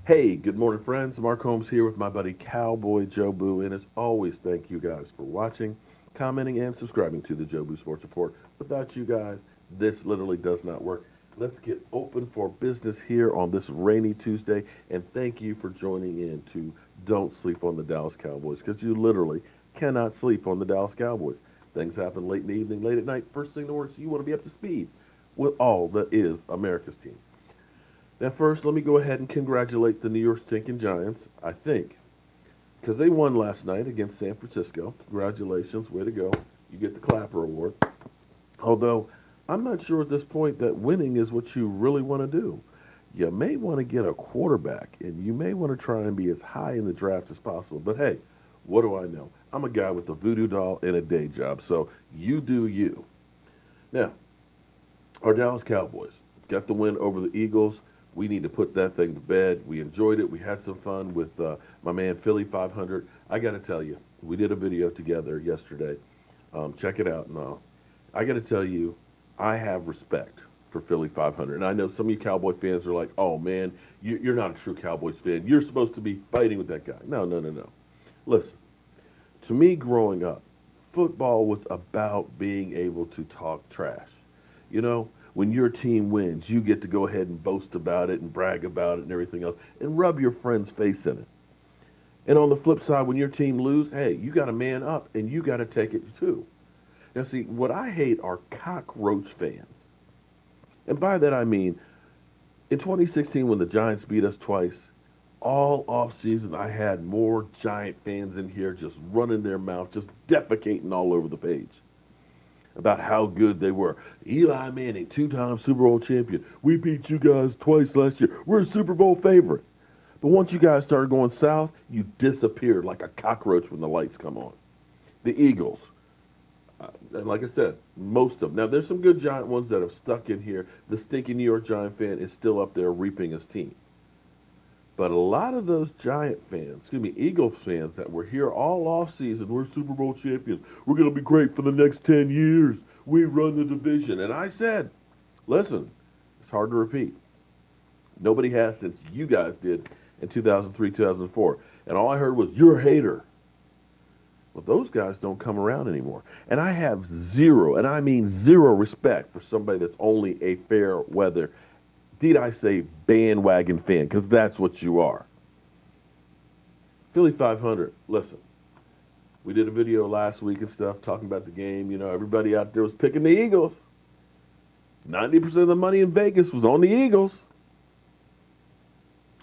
Hey, good morning, friends. Mark Holmes here with my buddy Cowboy Joe Boo, and as always, thank you guys for watching, commenting, and subscribing to the Joe Boo Sports Report. Without you guys, this literally does not work. Let's get open for business here on this rainy Tuesday, and thank you for joining in to Don't Sleep on the Dallas Cowboys, because you literally cannot sleep on the Dallas Cowboys. Things happen late in the evening, late at night, first thing in the morning, so you want to be up to speed with all that is America's team. Now, first, let me go ahead and congratulate the New York Stinking Giants, I think, because they won last night against San Francisco. Congratulations, way to go. You get the Clapper Award. Although, I'm not sure at this point that winning is what you really want to do. You may want to get a quarterback, and you may want to try and be as high in the draft as possible. But hey, what do I know? I'm a guy with a voodoo doll and a day job, so you do you. Now, our Dallas Cowboys got the win over the Eagles. We need to put that thing to bed. We enjoyed it. We had some fun with my man Philly 500. I got to tell you, we did a video together yesterday. Check it out. Now, I got to tell you, I have respect for Philly 500. And I know some of you Cowboy fans are like, oh man, you're not a true Cowboys fan. You're supposed to be fighting with that guy. No, no, no, no. Listen, to me growing up, football was about being able to talk trash. You know, when your team wins, you get to go ahead and boast about it and brag about it and everything else and rub your friend's face in it. And on the flip side, when your team lose, hey, you got to man up and you got to take it too. Now, see, what I hate are cockroach fans. And by that I mean, in 2016, when the Giants beat us twice, all offseason I had more Giant fans in here just running their mouth, just defecating all over the page about how good they were. Eli Manning, two-time Super Bowl champion. We beat you guys twice last year. We're a Super Bowl favorite. But once you guys started going south, you disappeared like a cockroach when the lights come on. The Eagles, and like I said, most of them. Now, there's some good Giant ones that have stuck in here. The stinking New York Giant fan is still up there reaping his team. But a lot of those Giant fans, excuse me, Eagles fans that were here all off season, we're Super Bowl champions. We're going to be great for the next 10 years. We run the division. And I said, listen, it's hard to repeat. Nobody has since you guys did in 2003, 2004. And all I heard was, you're a hater. Well, those guys don't come around anymore. And I have zero, and I mean zero respect for somebody that's only a fair weather, did I say bandwagon fan? Because that's what you are. Philly 500, listen, we did a video last week and stuff talking about the game. You know, everybody out there was picking the Eagles. 90% of the money in Vegas was on the Eagles.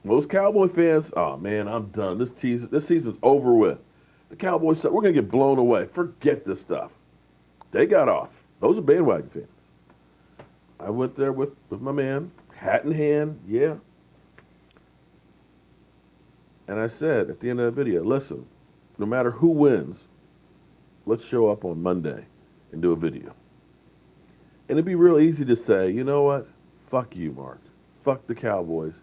Most Cowboy fans, oh man, I'm done. This season's over with. The Cowboys said, we're going to get blown away. Forget this stuff. They got off. Those are bandwagon fans. I went there with my man, hat in hand, yeah. And I said at the end of the video, listen, no matter who wins, let's show up on Monday and do a video. And it'd be real easy to say, you know what? Fuck you, Mark. Fuck the Cowboys.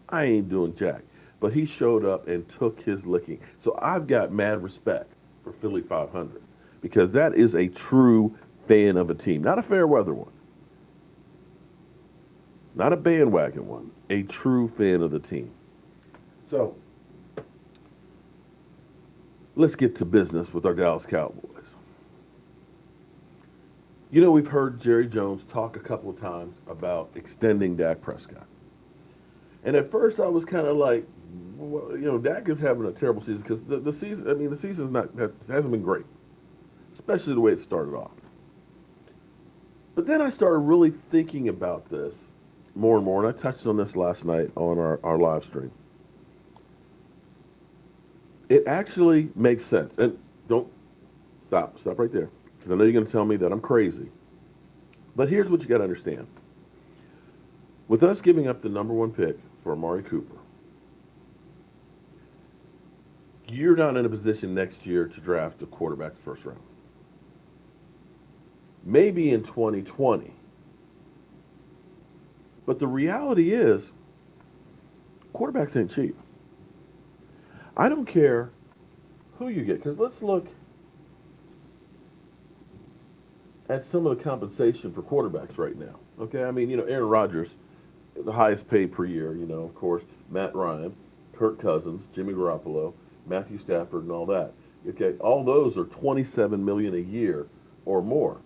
I ain't doing jack. But he showed up and took his licking. So I've got mad respect for Philly 500 because that is a true fan of a team, not a fair weather one. Not a bandwagon one, a true fan of the team. So, let's get to business with our Dallas Cowboys. You know, we've heard Jerry Jones talk a couple of times about extending Dak Prescott. And at first I was kind of like, well, you know, Dak is having a terrible season because the season, I mean, the season's hasn't been great, especially the way it started off. But then I started really thinking about this more and more, and I touched on this last night on our live stream. It actually makes sense. And don't stop right there, because I know you're going to tell me that I'm crazy. But here's what you got to understand. With us giving up the number one pick for Amari Cooper, you're not in a position next year to draft a quarterback the first round. Maybe in 2020. But the reality is, quarterbacks ain't cheap. I don't care who you get, because let's look at some of the compensation for quarterbacks right now. Okay, I mean, you know, Aaron Rodgers, the highest paid per year, you know, of course, Matt Ryan. Kirk Cousins, Jimmy Garoppolo, Matthew Stafford, and all that. Okay, all those are 27 million a year or more.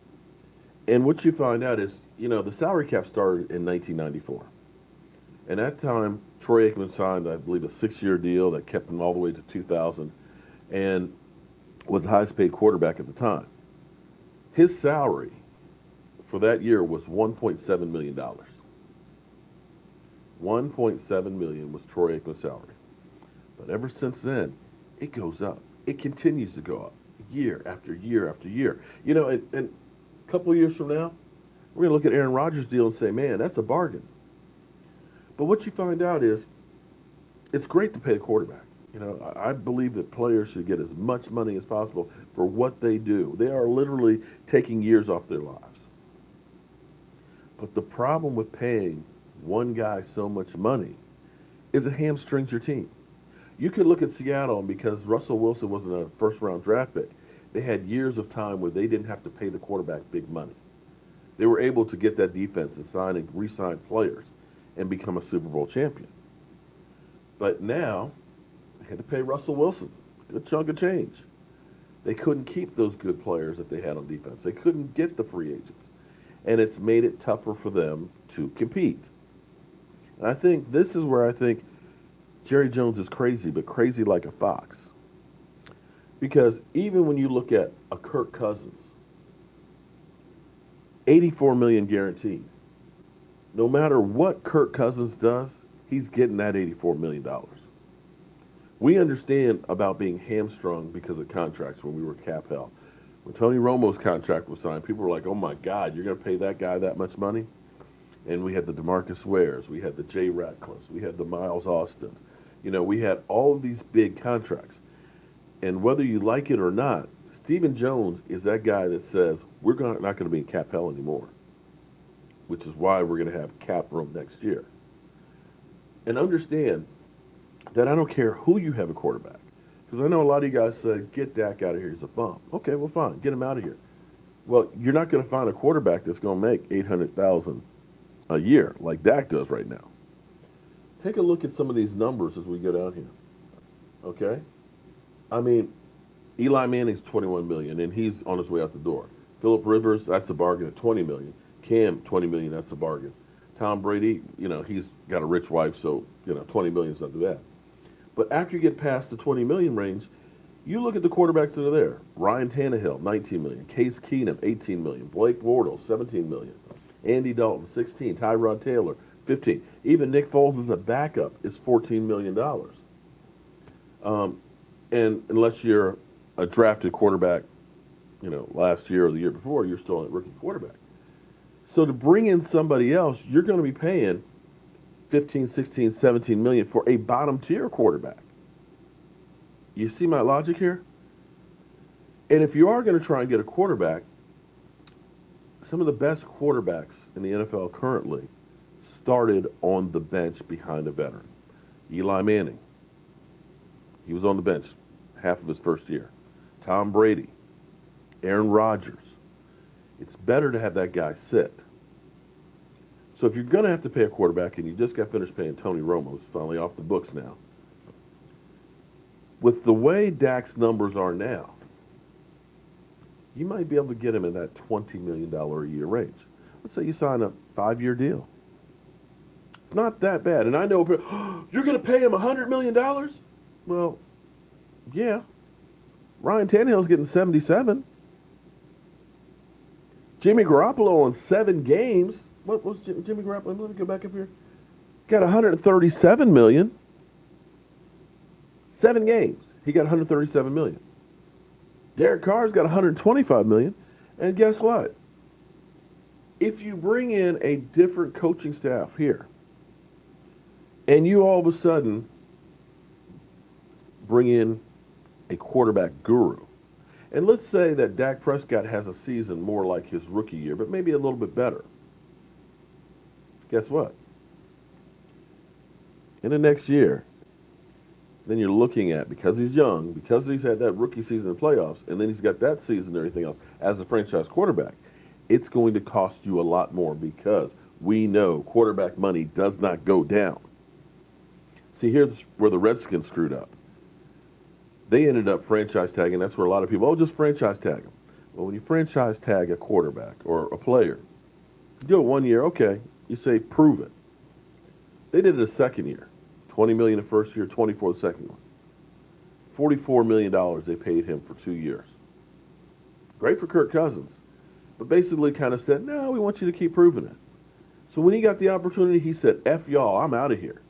And what you find out is, the salary cap started in 1994. And at that time, Troy Aikman signed, I believe, a 6-year deal that kept him all the way to 2000, and was the highest paid quarterback at the time. His salary for that year was $1.7 million. $1.7 million was Troy Aikman's salary. But ever since then, it goes up. It continues to go up year after year after year. And a couple of years from now, we're going to look at Aaron Rodgers' deal and say, man, that's a bargain. But what you find out is it's great to pay a quarterback. I believe that players should get as much money as possible for what they do. They are literally taking years off their lives. But the problem with paying one guy so much money is it hamstrings your team. You could look at Seattle, and because Russell Wilson wasn't a first-round draft pick, they had years of time where they didn't have to pay the quarterback big money. They were able to get that defense and sign and re-sign players and become a Super Bowl champion. But now, they had to pay Russell Wilson a good chunk of change. They couldn't keep those good players that they had on defense. They couldn't get the free agents. And it's made it tougher for them to compete. And I think this is where I think Jerry Jones is crazy, but crazy like a fox. Because even when you look at a Kirk Cousins, $84 million guaranteed. No matter what Kirk Cousins does, he's getting that $84 million. We understand about being hamstrung because of contracts when we were cap held. When Tony Romo's contract was signed, people were like, oh my God, you're going to pay that guy that much money? And we had the DeMarcus Wares, we had the Jay Ratcliffes, we had the Miles Austin. We had all of these big contracts. And whether you like it or not, Stephen Jones is that guy that says, we're not going to be in cap hell anymore, which is why we're going to have cap room next year. And understand that I don't care who you have a quarterback. Because I know a lot of you guys say, get Dak out of here, he's a bum. Okay, well, fine, get him out of here. Well, you're not going to find a quarterback that's going to make $800,000 a year like Dak does right now. Take a look at some of these numbers as we go down here. Okay? I mean, Eli Manning's $21 million, and he's on his way out the door. Phillip Rivers, that's a bargain at $20 million. Cam, $20 million, that's a bargain. Tom Brady, he's got a rich wife, so, $20 million is not too bad. But after you get past the $20 million range, you look at the quarterbacks that are there. Ryan Tannehill, $19 million. Case Keenum, $18 million. Blake Bortles, $17 million. Andy Dalton, $16 million. Tyrod Taylor, $15 million. Even Nick Foles as a backup is $14 million. And unless you're a drafted quarterback, last year or the year before, you're still a rookie quarterback. So to bring in somebody else, you're going to be paying 15, 16, 17 million for a bottom tier quarterback. You see my logic here? And if you are going to try and get a quarterback, some of the best quarterbacks in the NFL currently started on the bench behind a veteran. Eli Manning, he was on the bench half of his first year. Tom Brady, Aaron Rodgers. It's better to have that guy sit. So if you're going to have to pay a quarterback, and you just got finished paying Tony Romo, who's finally off the books now, with the way Dak's numbers are now, you might be able to get him in that $20 million a year range. Let's say you sign a 5-year deal. It's not that bad. And I know, you're going to pay him $100 million? Well, yeah. Ryan Tannehill's getting 77. Jimmy Garoppolo on 7 games. What was Jimmy Garoppolo? Let me go back up here. Got $137 million. 7 games. He got $137 million. Derek Carr's got $125 million. And guess what? If you bring in a different coaching staff here, and you all of a sudden bring in a quarterback guru, and let's say that Dak Prescott has a season more like his rookie year, but maybe a little bit better. Guess what? In the next year, then you're looking at, because he's young, because he's had that rookie season in playoffs, and then he's got that season and everything else as a franchise quarterback, it's going to cost you a lot more because we know quarterback money does not go down. See, here's where the Redskins screwed up. They ended up franchise tagging. That's where a lot of people, oh, just franchise tag them. Well, when you franchise tag a quarterback or a player, you do it 1 year, okay. You say, prove it. They did it a second year. $20 million the first year, 24 the second one. $44 million they paid him for 2 years. Great for Kirk Cousins, but basically kind of said, no, we want you to keep proving it. So when he got the opportunity, he said, F y'all, I'm out of here.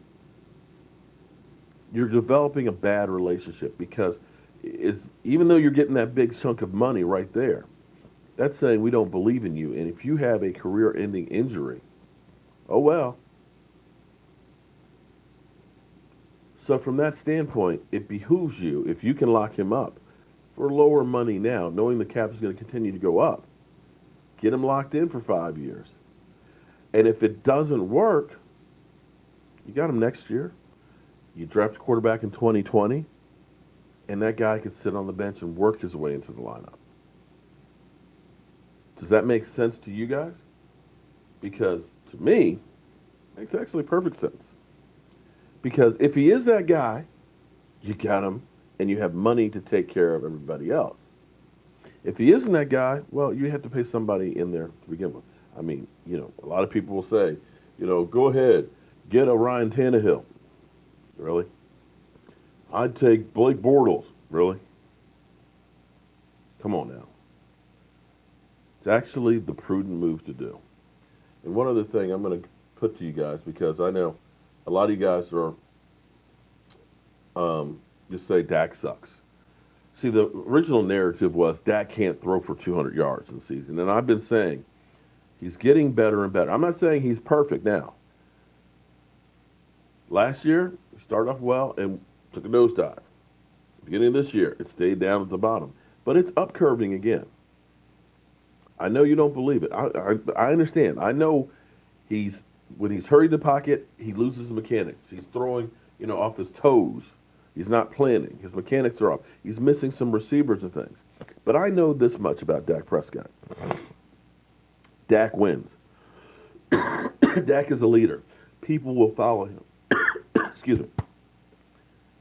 You're developing a bad relationship because even though you're getting that big chunk of money right there, that's saying we don't believe in you. And if you have a career-ending injury, oh well. So from that standpoint, it behooves you, if you can lock him up for lower money now, knowing the cap is going to continue to go up, get him locked in for 5 years. And if it doesn't work, you got him next year. You draft a quarterback in 2020, and that guy could sit on the bench and work his way into the lineup. Does that make sense to you guys? Because to me, it makes actually perfect sense. Because if he is that guy, you got him, and you have money to take care of everybody else. If he isn't that guy, well, you have to pay somebody in there to begin with. I mean, a lot of people will say, go ahead, get a Ryan Tannehill. Really? I'd take Blake Bortles. Really? Come on now. It's actually the prudent move to do. And one other thing I'm going to put to you guys, because I know a lot of you guys are just say Dak sucks. See, the original narrative was Dak can't throw for 200 yards in the season. And I've been saying he's getting better and better. I'm not saying he's perfect now. Last year, he started off well and took a nosedive. Beginning of this year, it stayed down at the bottom. But it's up curving again. I know you don't believe it. I understand. I know when he's hurried the pocket, he loses the mechanics. He's throwing, off his toes. He's not planning. His mechanics are off. He's missing some receivers and things. But I know this much about Dak Prescott. Dak wins. Dak is a leader. People will follow him. Excuse me.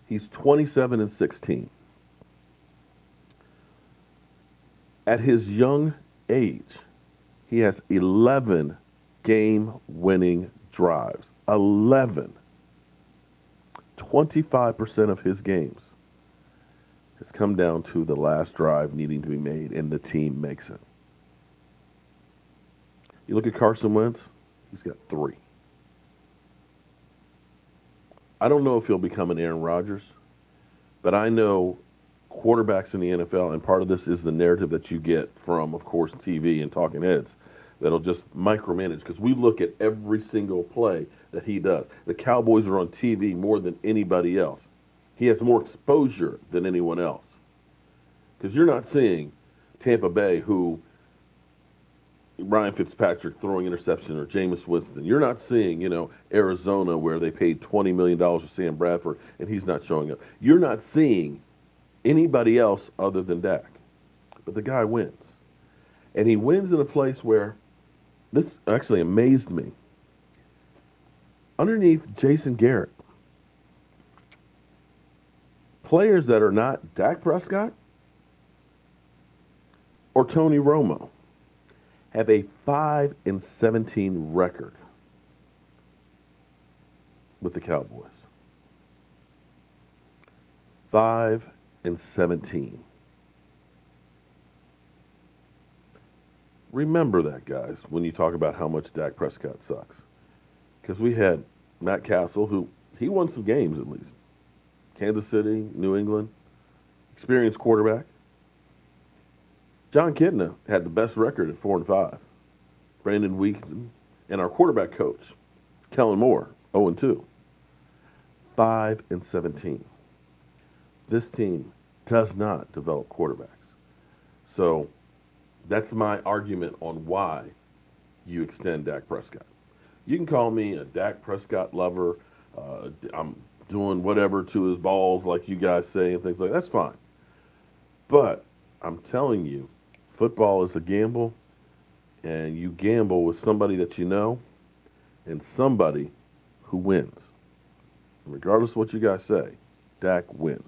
He's 27-16. At his young age, he has 11 game-winning drives. 11. 25% of his games has come down to the last drive needing to be made, and the team makes it. You look at Carson Wentz, he's got 3. I don't know if he'll become an Aaron Rodgers, but I know quarterbacks in the NFL, and part of this is the narrative that you get from, of course, TV and talking heads, that'll just micromanage, because we look at every single play that he does. The Cowboys are on TV more than anybody else. He has more exposure than anyone else. Because you're not seeing Tampa Bay, who Ryan Fitzpatrick throwing interception, or Jameis Winston. You're not seeing, Arizona, where they paid $20 million for Sam Bradford and he's not showing up. You're not seeing anybody else other than Dak. But the guy wins. And he wins in a place where, this actually amazed me. Underneath Jason Garrett, players that are not Dak Prescott or Tony Romo have a 5-17 record with the Cowboys. 5-17. Remember that, guys, when you talk about how much Dak Prescott sucks. Because we had Matt Castle, who he won some games at least. Kansas City, New England, experienced quarterback. John Kitna had the best record at 4-5. Brandon Weeks and our quarterback coach, Kellen Moore, 0-2. 5-17. This team does not develop quarterbacks. So that's my argument on why you extend Dak Prescott. You can call me a Dak Prescott lover. I'm doing whatever to his balls, like you guys say, and things like that. That's fine. But I'm telling you, football is a gamble, and you gamble with somebody that you know and somebody who wins. Regardless of what you guys say, Dak wins.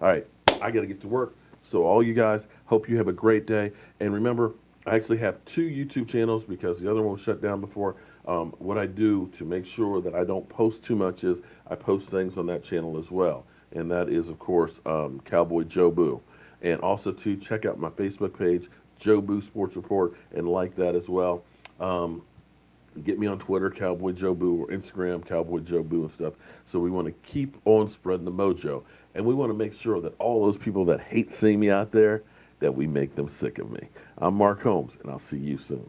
All right, I got to get to work. So all you guys, hope you have a great day. And remember, I actually have two YouTube channels because the other one was shut down before. What I do to make sure that I don't post too much is I post things on that channel as well. And that is, of course, Cowboy Joe Boo. And also to check out my Facebook page, Joe Boo Sports Report, and like that as well. Um, Get me on Twitter, Cowboy Joe Boo, or Instagram, Cowboy Joe Boo, and stuff. So we want to keep on spreading the mojo. And we want to make sure that all those people that hate seeing me out there, that we make them sick of me. I'm Mark Holmes, and I'll see you soon.